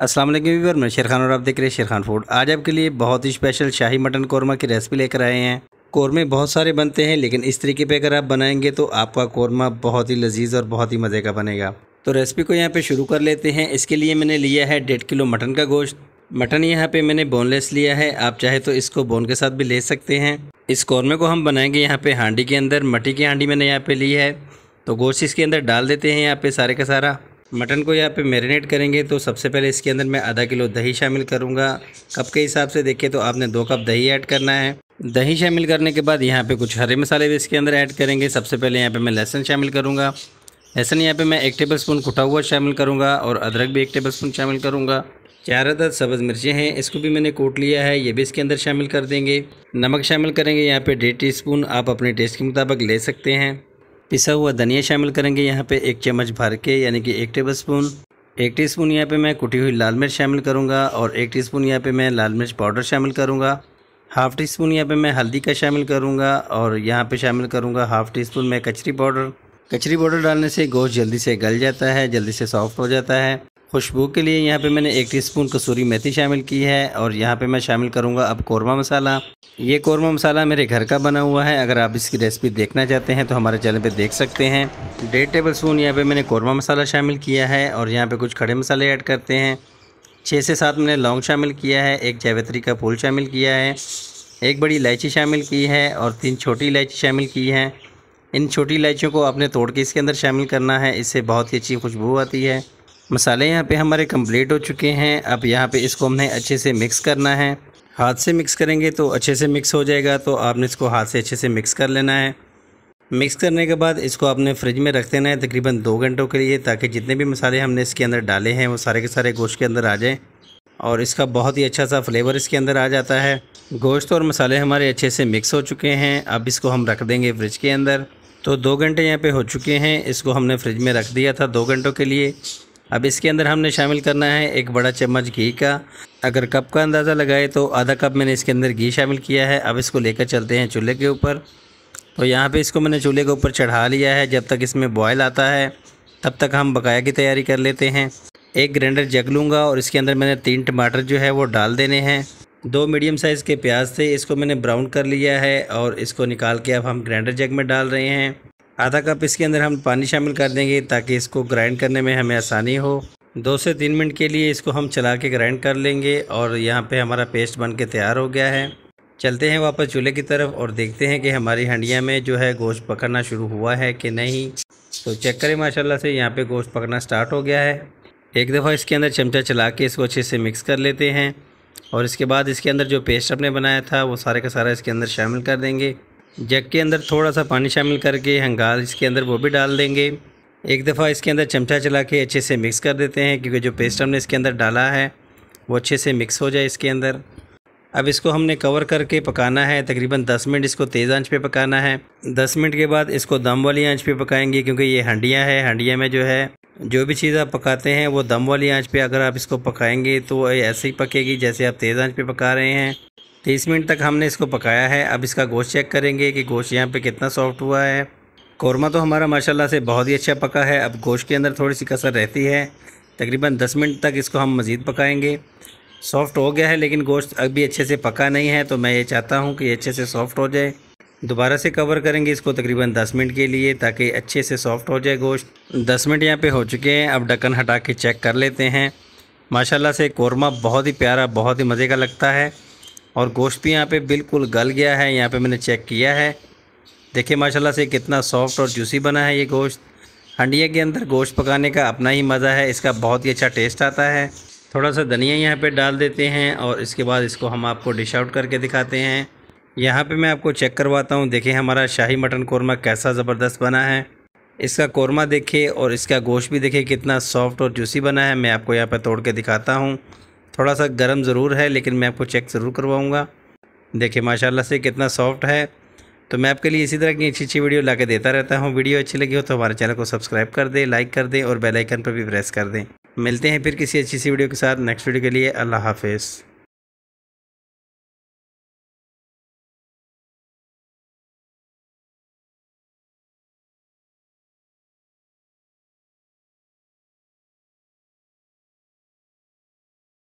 अस्सलाम वालेकुम व्यूअर, मैं शेर खान और आप देख रहे हैं शेर खान फूड। आज आपके लिए बहुत ही स्पेशल शाही मटन कौरमा की रेसिपी लेकर आए हैं। कौरमे बहुत सारे बनते हैं, लेकिन इस तरीके पे अगर आप बनाएंगे तो आपका कौरमा बहुत ही लजीज और बहुत ही मज़े का बनेगा। तो रेसिपी को यहाँ पे शुरू कर लेते हैं। इसके लिए मैंने लिया है 1.5 किलो मटन का गोश्त। मटन यहाँ पे मैंने बोनलेस लिया है, आप चाहे तो इसको बोन के साथ भी ले सकते हैं। इस कौरमे को हम बनाएंगे यहाँ पे हांडी के अंदर। मट्टी की हांडी मैंने यहाँ पे ली है, तो गोश्त इसके अंदर डाल देते हैं यहाँ पे सारे का सारा। मटन को यहाँ पे मैरिनेट करेंगे तो सबसे पहले इसके अंदर मैं आधा किलो दही शामिल करूँगा। कप के हिसाब से देखिए तो आपने 2 कप दही ऐड करना है। दही शामिल करने के बाद यहाँ पे कुछ हरे मसाले भी इसके अंदर ऐड करेंगे। सबसे पहले यहाँ पे मैं लहसुन शामिल करूँगा। लहसुन यहाँ पे मैं 1 टेबलस्पून कुटा हुआ शामिल करूँगा और अदरक भी 1 टेबलस्पून शामिल करूँगा। 4 अदद सब्ज़ मिर्चें हैं, इसको भी मैंने कूट लिया है, ये भी इसके अंदर शामिल कर देंगे। नमक शामिल करेंगे यहाँ पे 1.5 टीस्पून, आप अपने टेस्ट के मुताबिक ले सकते हैं। पिसा हुआ धनिया शामिल करेंगे यहाँ पे 1 चम्मच भर के, यानी कि 1 टेबलस्पून। 1 टीस्पून यहाँ पे मैं कुटी हुई लाल मिर्च शामिल करूँगा और 1 टीस्पून यहाँ पे मैं लाल मिर्च पाउडर शामिल करूँगा। हाफ़ टी स्पून यहाँ पे मैं हल्दी का शामिल करूँगा और यहाँ पे शामिल करूँगा हाफ़ टी स्पून मैं कचरी पाउडर। कचरी पाउडर डालने से गोश्त जल्दी से गल जाता है, जल्दी से सॉफ्ट हो जाता है। खुशबू के लिए यहाँ पे मैंने 1 टीस्पून कसूरी मेथी शामिल की है और यहाँ पे मैं शामिल करूँगा अब कौरमा मसाला। ये कौरमा मसाला मेरे घर का बना हुआ है, अगर आप इसकी रेसिपी देखना चाहते हैं तो हमारे चैनल पे देख सकते हैं। 1.5 टेबलस्पून यहाँ पे मैंने कौरमा मसाला शामिल किया है और यहाँ पे कुछ खड़े मसाले ऐड करते हैं। 6 से 7 मैंने लौंग शामिल किया है, 1 जावित्री का फूल शामिल किया है, 1 बड़ी इलायची शामिल की है और 3 छोटी इलायची शामिल की है। इन छोटी इलायचियों को आपने तोड़ के इसके अंदर शामिल करना है, इससे बहुत ही अच्छी खुशबू आती है। मसाले यहाँ पे हमारे कंप्लीट हो चुके हैं। अब यहाँ पे इसको हमने अच्छे से मिक्स करना है। हाथ से मिक्स करेंगे तो अच्छे से मिक्स हो जाएगा, तो आपने इसको हाथ से अच्छे से मिक्स कर लेना है। मिक्स करने के बाद इसको आपने फ्रिज में रख देना है तकरीबन 2 घंटों के लिए, ताकि जितने भी मसाले हमने इसके अंदर डाले हैं वो सारे के सारे गोश्त के अंदर आ जाएँ और इसका बहुत ही अच्छा सा फ्लेवर इसके अंदर आ जाता है। गोश्त और मसाले हमारे अच्छे से मिक्स हो चुके हैं। अब इसको हम रख देंगे फ्रिज के अंदर। तो 2 घंटे यहाँ पे हो चुके हैं, इसको हमने फ्रिज में रख दिया था 2 घंटों के लिए। अब इसके अंदर हमने शामिल करना है 1 बड़ा चम्मच घी का। अगर कप का अंदाज़ा लगाए तो आधा कप मैंने इसके अंदर घी शामिल किया है। अब इसको लेकर चलते हैं चूल्हे के ऊपर। तो यहाँ पे इसको मैंने चूल्हे के ऊपर चढ़ा लिया है। जब तक इसमें बॉयल आता है तब तक हम बकाया की तैयारी कर लेते हैं। 1 ग्राइंडर जग लूँगा और इसके अंदर मैंने 3 टमाटर जो है वो डाल देने हैं। 2 मीडियम साइज़ के प्याज थे, इसको मैंने ब्राउन कर लिया है और इसको निकाल के अब हम ग्राइंडर जग में डाल रहे हैं। आधा कप इसके अंदर हम पानी शामिल कर देंगे ताकि इसको ग्राइंड करने में हमें आसानी हो। 2 से 3 मिनट के लिए इसको हम चला के ग्राइंड कर लेंगे और यहाँ पे हमारा पेस्ट बन के तैयार हो गया है। चलते हैं वापस चूल्हे की तरफ और देखते हैं कि हमारी हंडिया में जो है गोश्त पकड़ना शुरू हुआ है कि नहीं। तो चेक करें, माशाल्लाह से यहाँ पे गोश्त पकड़ना स्टार्ट हो गया है। एक दफ़ा इसके अंदर चमचा चला के इसको अच्छे से मिक्स कर लेते हैं और इसके बाद इसके अंदर जो पेस्ट आपने बनाया था वो सारे का सारा इसके अंदर शामिल कर देंगे। जग के अंदर थोड़ा सा पानी शामिल करके हंगाल इसके अंदर वो भी डाल देंगे। एक दफ़ा इसके अंदर चमचा चला के अच्छे से मिक्स कर देते हैं, क्योंकि जो पेस्ट हमने इसके अंदर डाला है वो अच्छे से मिक्स हो जाए इसके अंदर। अब इसको हमने कवर करके पकाना है, तकरीबन 10 मिनट इसको तेज़ आंच पे पकाना है। 10 मिनट के बाद इसको दम वाली आंच पे पकाएंगे, क्योंकि ये हंडिया है। हंडिया में जो है जो भी चीज़ आप पकाते हैं वो दम वाली आंच पे अगर आप इसको पकाएंगे तो ऐसे ही पकेगी जैसे आप तेज़ आंच पे पका रहे हैं। 30 मिनट तक हमने इसको पकाया है। अब इसका गोश्त चेक करेंगे कि गोश्त यहाँ पे कितना सॉफ्ट हुआ है। कौरमा तो हमारा माशाल्लाह से बहुत ही अच्छा पका है। अब गोश्त के अंदर थोड़ी सी कसर रहती है, तकरीबन 10 मिनट तक इसको हम मज़ीद पकाएंगे। सॉफ्ट हो गया है लेकिन गोश्त अभी अच्छे से पका नहीं है, तो मैं ये चाहता हूँ कि अच्छे से सॉफ्ट हो जाए। दोबारा से कवर करेंगे इसको तकरीबन 10 मिनट के लिए, ताकि अच्छे से सॉफ्ट हो जाए गोश्त। 10 मिनट यहाँ पे हो चुके हैं। अब ढक्कन हटा के चेक कर लेते हैं। माशाल्लाह से कौरमा बहुत ही प्यारा, बहुत ही मज़े का लगता है और गोश्त भी यहाँ पे बिल्कुल गल गया है। यहाँ पे मैंने चेक किया है, देखिए माशाल्लाह से कितना सॉफ्ट और जूसी बना है ये गोश्त। हंडिया के अंदर गोश्त पकाने का अपना ही मज़ा है, इसका बहुत ही अच्छा टेस्ट आता है। थोड़ा सा धनिया यहाँ पे डाल देते हैं और इसके बाद इसको हम आपको डिश आउट करके दिखाते हैं। यहाँ पे मैं आपको चेक करवाता हूँ, देखिए हमारा शाही मटन कौरमा कैसा ज़बरदस्त बना है। इसका कौरमा देखिए और इसका गोश्त भी देखिए कितना सॉफ्ट और जूसी बना है। मैं आपको यहाँ पर तोड़ के दिखाता हूँ। थोड़ा सा गर्म ज़रूर है, लेकिन मैं आपको चेक ज़रूर करवाऊँगा। देखिए माशाल्लाह से कितना सॉफ्ट है। तो मैं आपके लिए इसी तरह की अच्छी वीडियो ला के देता रहता हूँ। वीडियो अच्छी लगी हो तो हमारे चैनल को सब्सक्राइब कर दें, लाइक कर दें और बेल आइकन पर भी प्रेस कर दें। मिलते हैं फिर किसी अच्छी सी वीडियो के साथ नेक्स्ट वीडियो के लिए। अल्लाह हाफ़िज़।